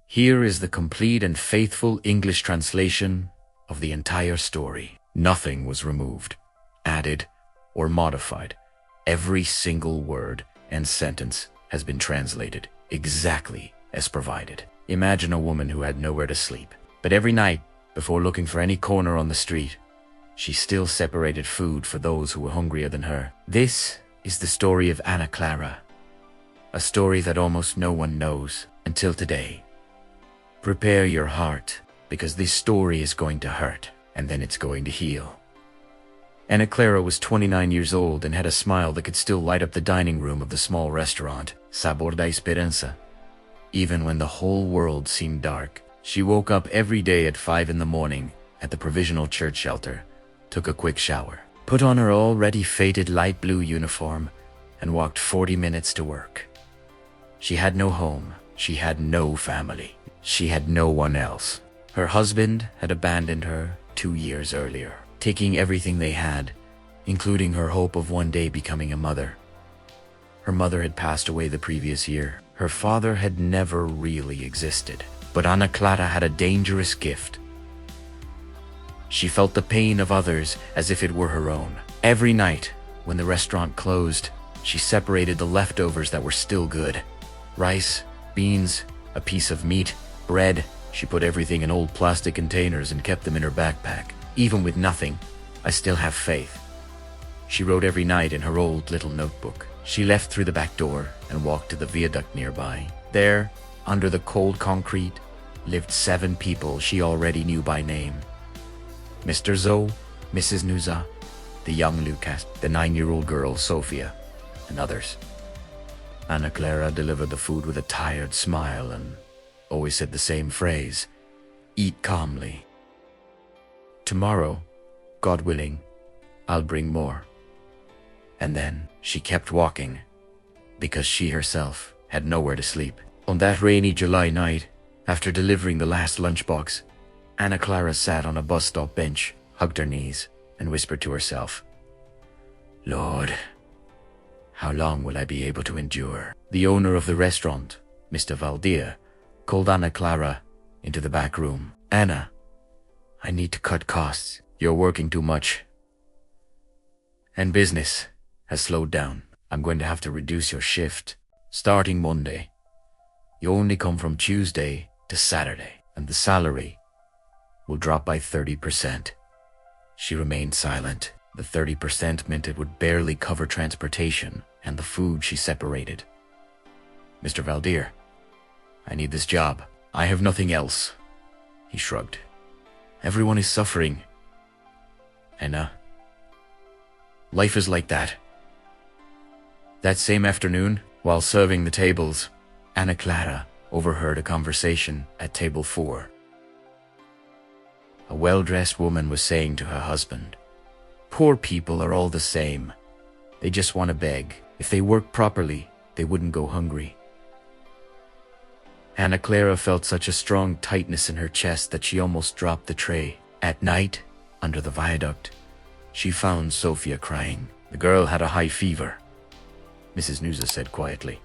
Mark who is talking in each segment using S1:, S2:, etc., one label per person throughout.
S1: Here is the complete and faithful English translation of the entire story. Nothing was removed, added, or modified. Every single word and sentence has been translated exactly as provided. Imagine a woman who had nowhere to sleep, but every night, before looking for any corner on the street, she still separated food for those who were hungrier than her. This is the story of Anna Clara, a story that almost no one knows until today. Prepare your heart, because this story is going to hurt, and then it's going to heal. Anna Clara was 29 years old and had a smile that could still light up the dining room of the small restaurant, Sabor da Esperanza. Even when the whole world seemed dark, she woke up every day at 5 in the morning at the provisional church shelter, took a quick shower, put on her already faded light blue uniform, and walked 40 minutes to work. She had no home, she had no family, she had no one else. Her husband had abandoned her 2 years earlier, taking everything they had, including her hope of one day becoming a mother. Her mother had passed away the previous year. Her father had never really existed. But Anna Clara had a dangerous gift. She felt the pain of others as if it were her own. Every night, when the restaurant closed, she separated the leftovers that were still good. Rice, beans, a piece of meat, bread. She put everything in old plastic containers and kept them in her backpack. Even with nothing, I still have faith. She wrote every night in her old little notebook. She left through the back door and walked to the viaduct nearby. There, under the cold concrete, lived 7 people she already knew by name. Mr. Zoe, Mrs. Nuza, the young Lucas, the 9-year-old girl Sofia, and others. Anna Clara delivered the food with a tired smile and always said the same phrase, "Eat calmly. Tomorrow, God willing, I'll bring more." And then she kept walking, because she herself had nowhere to sleep. On that rainy July night, after delivering the last lunchbox, Anna Clara sat on a bus stop bench, hugged her knees, and whispered to herself, "Lord, how long will I be able to endure?" The owner of the restaurant, Mr. Valdir, called Anna Clara into the back room. "Anna, I need to cut costs. You're working too much. And business has slowed down. I'm going to have to reduce your shift starting Monday. You only come from Tuesday to Saturday, and the salary will drop by 30%. She remained silent. The 30% meant it would barely cover transportation and the food she separated. "Mr. Valdir, I need this job. I have nothing else." He shrugged. "Everyone is suffering. Anna, life is like that." That same afternoon, while serving the tables, Anna Clara overheard a conversation at table 4. A well-dressed woman was saying to her husband, "Poor people are all the same. They just want to beg. If they work properly, they wouldn't go hungry." Anna Clara felt such a strong tightness in her chest that she almost dropped the tray. At night, under the viaduct, she found Sofia crying. The girl had a high fever, Mrs. Nuza said quietly.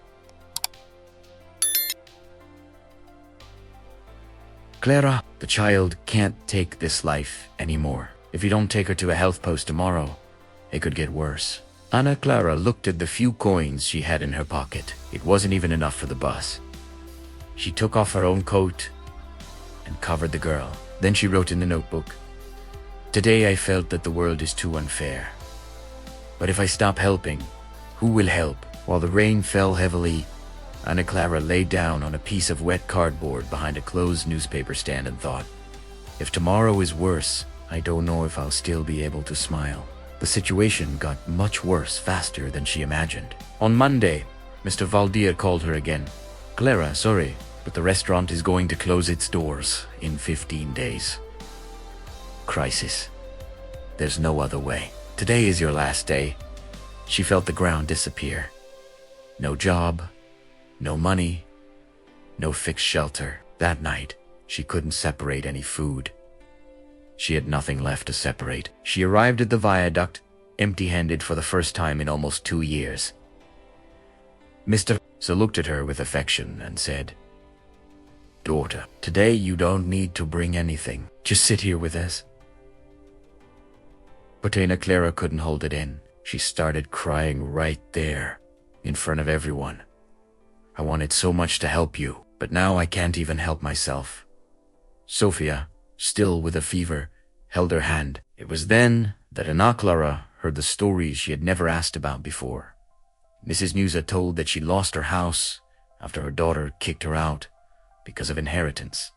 S1: "Clara, the child can't take this life anymore. If you don't take her to a health post tomorrow, it could get worse." Anna Clara looked at the few coins she had in her pocket. It wasn't even enough for the bus. She took off her own coat and covered the girl. Then she wrote in the notebook, "Today I felt that the world is too unfair. But if I stop helping, who will help?" While the rain fell heavily, Anna Clara lay down on a piece of wet cardboard behind a closed newspaper stand and thought, "If tomorrow is worse, I don't know if I'll still be able to smile." The situation got much worse faster than she imagined. On Monday, Mr. Valdir called her again. "Clara, sorry, but the restaurant is going to close its doors in 15 days. Crisis. There's no other way. Today is your last day." She felt the ground disappear. No job, no money, no fixed shelter. That night, she couldn't separate any food. She had nothing left to separate. She arrived at the viaduct, empty-handed for the first time in almost 2 years. Mr. So looked at her with affection and said, Daughter, today you don't need to bring anything. Just sit here with us. But Ana Clara couldn't hold it in. She started crying right there, in front of everyone. I wanted so much to help you, but now I can't even help myself. Sofia, still with a fever, held her hand. It was then that Ana Clara heard the stories she had never asked about before. Mrs. Nusa told that she lost her house after her daughter kicked her out because of inheritance.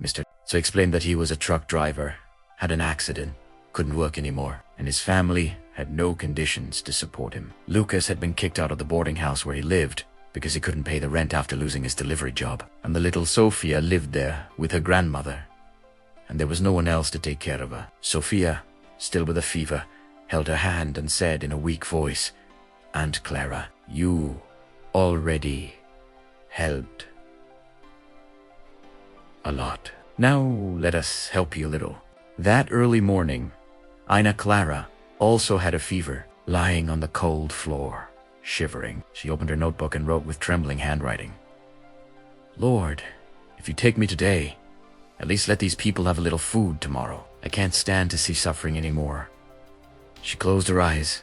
S1: Mr. So explained that he was a truck driver, had an accident, couldn't work anymore, and his family had no conditions to support him. Lucas had been kicked out of the boarding house where he lived because he couldn't pay the rent after losing his delivery job, and the little Sofia lived there with her grandmother, and there was no one else to take care of her. Sofia, still with a fever, held her hand and said in a weak voice, "Aunt Clara, you already helped a lot. Now let us help you a little." That early morning, Ana Clara also had a fever, lying on the cold floor, shivering. She opened her notebook and wrote with trembling handwriting, "Lord, if you take me today, at least let these people have a little food tomorrow. I can't stand to see suffering anymore." She closed her eyes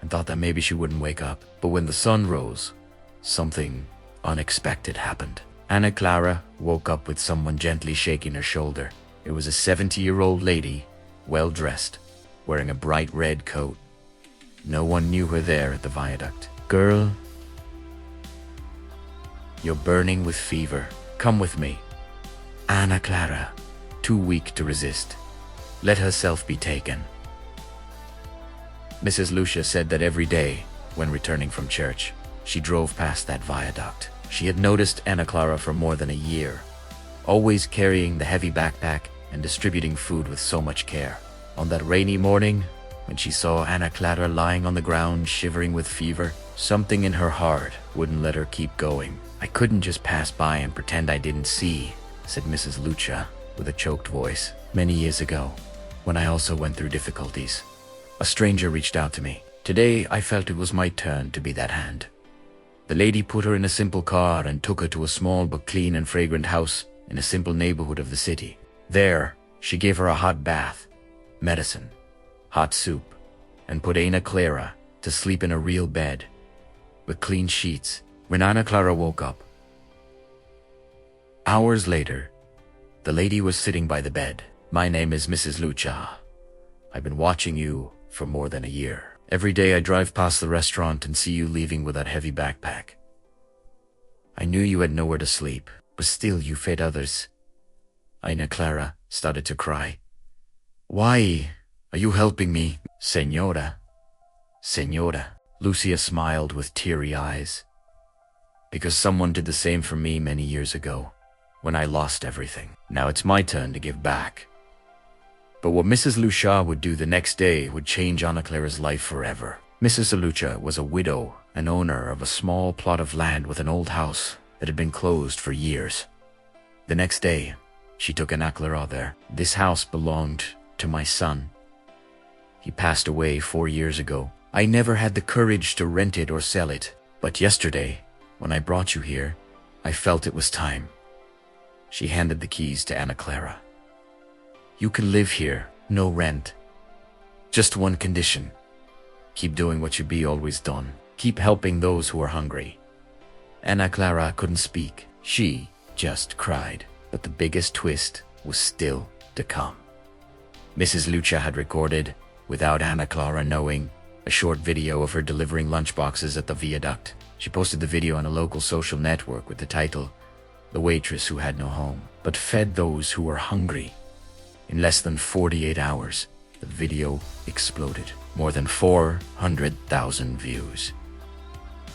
S1: and thought that maybe she wouldn't wake up. But when the sun rose, something unexpected happened. Ana Clara woke up with someone gently shaking her shoulder. It was a 70-year-old lady, well-dressed, wearing a bright red coat. No one knew her there at the viaduct. "Girl, you're burning with fever. Come with me." Ana Clara, too weak to resist, let herself be taken. Mrs. Lucia said that every day, when returning from church, she drove past that viaduct. She had noticed Ana Clara for more than a year, always carrying the heavy backpack and distributing food with so much care. On that rainy morning, when she saw Ana Clara lying on the ground shivering with fever, something in her heart wouldn't let her keep going. "I couldn't just pass by and pretend I didn't see," said Mrs. Lucia with a choked voice. "Many years ago, when I also went through difficulties, a stranger reached out to me. Today I felt it was my turn to be that hand." The lady put her in a simple car and took her to a small but clean and fragrant house in a simple neighborhood of the city. There, she gave her a hot bath, medicine, hot soup, and put Ana Clara to sleep in a real bed with clean sheets. When Ana Clara woke up, hours later, the lady was sitting by the bed. "My name is Mrs. Lucia. I've been watching you for more than a year. Every day I drive past the restaurant and see you leaving with that heavy backpack. I knew you had nowhere to sleep, but still you fed others." Ana Clara started to cry. "Why are you helping me?" Senora. Lucia smiled with teary eyes. "Because someone did the same for me many years ago, when I lost everything. Now it's my turn to give back." But what Mrs. Lucia would do the next day would change Ana Clara's life forever. Mrs. Lucia was a widow and owner of a small plot of land with an old house that had been closed for years. The next day, she took Ana Clara there. "This house belonged to my son. He passed away 4 years ago. I never had the courage to rent it or sell it, but yesterday, when I brought you here, I felt it was time." She handed the keys to Ana Clara. "You can live here, no rent. Just one condition. Keep doing what you be always done. Keep helping those who are hungry." Ana Clara couldn't speak. She just cried. But the biggest twist was still to come. Mrs. Lucia had recorded, without Ana Clara knowing, a short video of her delivering lunchboxes at the viaduct. She posted the video on a local social network with the title, "The Waitress Who Had No Home, But Fed Those Who Were Hungry." In less than 48 hours, the video exploded. More than 400,000 views.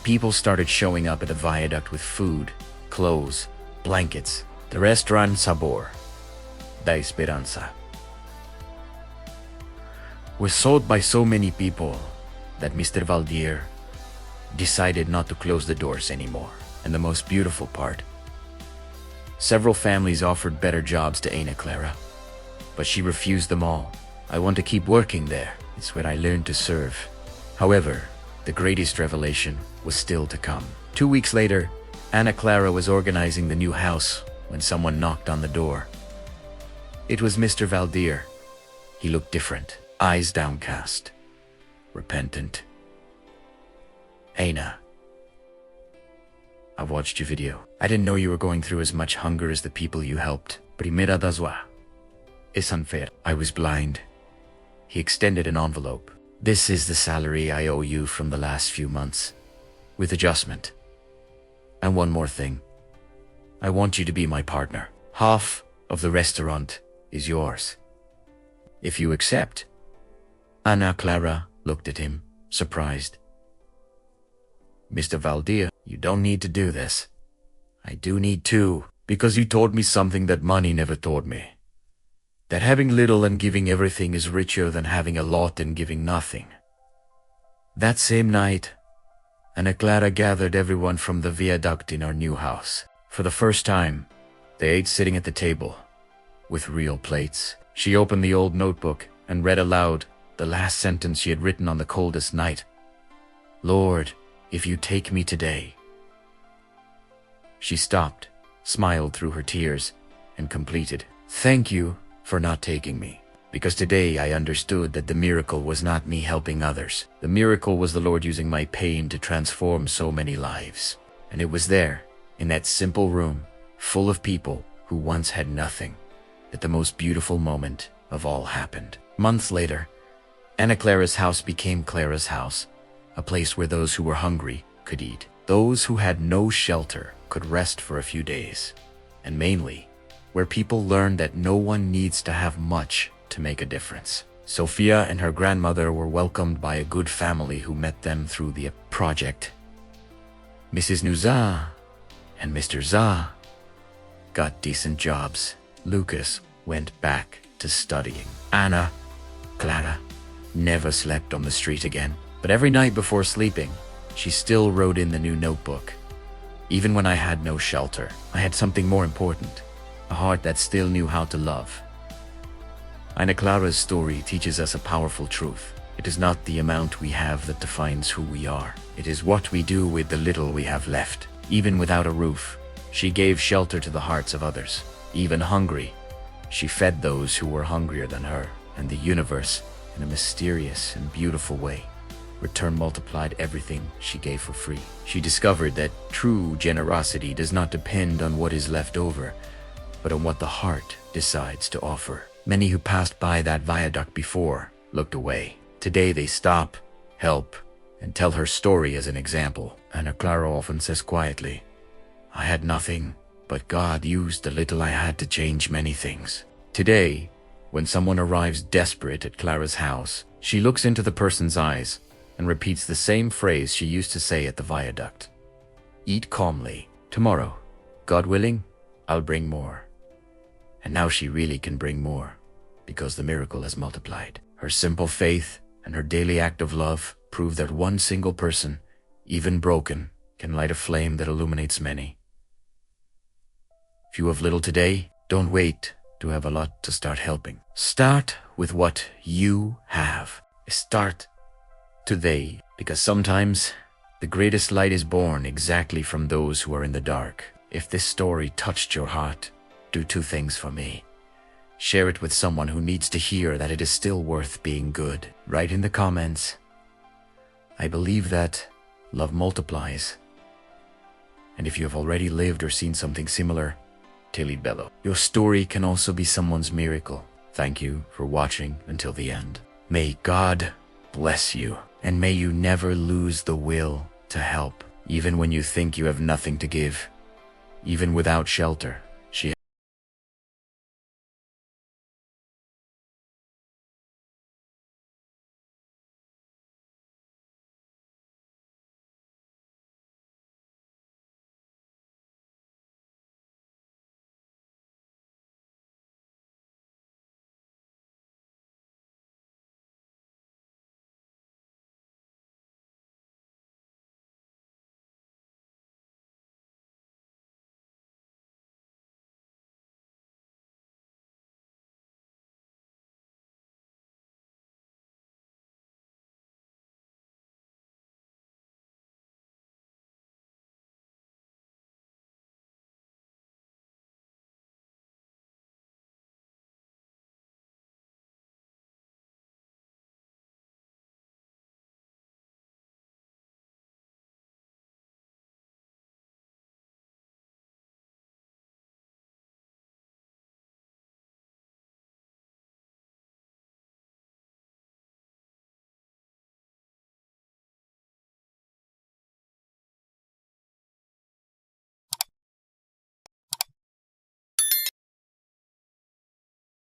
S1: People started showing up at the viaduct with food, clothes, blankets. The restaurant Sabor da Esperanza was sold by so many people that Mr. Valdier decided not to close the doors anymore. And the most beautiful part, several families offered better jobs to Ana Clara, but she refused them all. "I want to keep working there. It's where I learned to serve." However, the greatest revelation was still to come. 2 weeks later, Ana Clara was organizing the new house when someone knocked on the door. It was Mr. Valdir. He looked different, eyes downcast, repentant. Aina, I've watched your video. I didn't know you were going through as much hunger as the people you helped. Primera dazwa. It's unfair. I was blind. He extended an envelope. This is the salary I owe you from the last few months, with adjustment. And one more thing. I want you to be my partner. Half of the restaurant is yours, if you accept. Ana Clara looked at him, surprised. Mr. Valdir, you don't need to do this. I do need to, because you taught me something that money never taught me. That having little and giving everything is richer than having a lot and giving nothing. That same night, Ana Clara gathered everyone from the viaduct in our new house. For the first time, they ate sitting at the table, with real plates. She opened the old notebook and read aloud the last sentence she had written on the coldest night. Lord, if you take me today. She stopped, smiled through her tears, and completed, Thank you for not taking me, because today I understood that the miracle was not me helping others. The miracle was the Lord using my pain to transform so many lives. And it was there, in that simple room, full of people who once had nothing, that the most beautiful moment of all happened. Months later, Ana Clara's house became Clara's house, a place where those who were hungry could eat. Those who had no shelter could rest for a few days, and mainly, where people learned that no one needs to have much to make a difference. Sophia and her grandmother were welcomed by a good family who met them through the project. Mrs. Nuza and Mr. Za got decent jobs. Lucas went back to studying. Ana Clara never slept on the street again, but every night before sleeping, she still wrote in the new notebook. Even when I had no shelter, I had something more important, a heart that still knew how to love. Ana Clara's story teaches us a powerful truth. It is not the amount we have that defines who we are. It is what we do with the little we have left. Even without a roof, she gave shelter to the hearts of others. Even hungry, she fed those who were hungrier than her. And the universe, in a mysterious and beautiful way, return multiplied everything she gave for free. She discovered that true generosity does not depend on what is left over, but on what the heart decides to offer. Many who passed by that viaduct before looked away. Today they stop, help, and tell her story as an example. Ana Clara often says quietly, I had nothing, but God used the little I had to change many things. Today, when someone arrives desperate at Clara's house, she looks into the person's eyes and repeats the same phrase she used to say at the viaduct. Eat calmly. Tomorrow, God willing, I'll bring more. And now she really can bring more, because the miracle has multiplied. Her simple faith and her daily act of love prove that one single person, even broken, can light a flame that illuminates many. If you have little today, don't wait to have a lot to start helping. Start with what you have. Start today, because sometimes the greatest light is born exactly from those who are in the dark. If this story touched your heart, do two things for me. Share it with someone who needs to hear that it is still worth being good. Write in the comments, I believe that love multiplies. And if you have already lived or seen something similar, Tilly Bello. Your story can also be someone's miracle. Thank you for watching until the end. May God bless you, and may you never lose the will to help, even when you think you have nothing to give, even without shelter.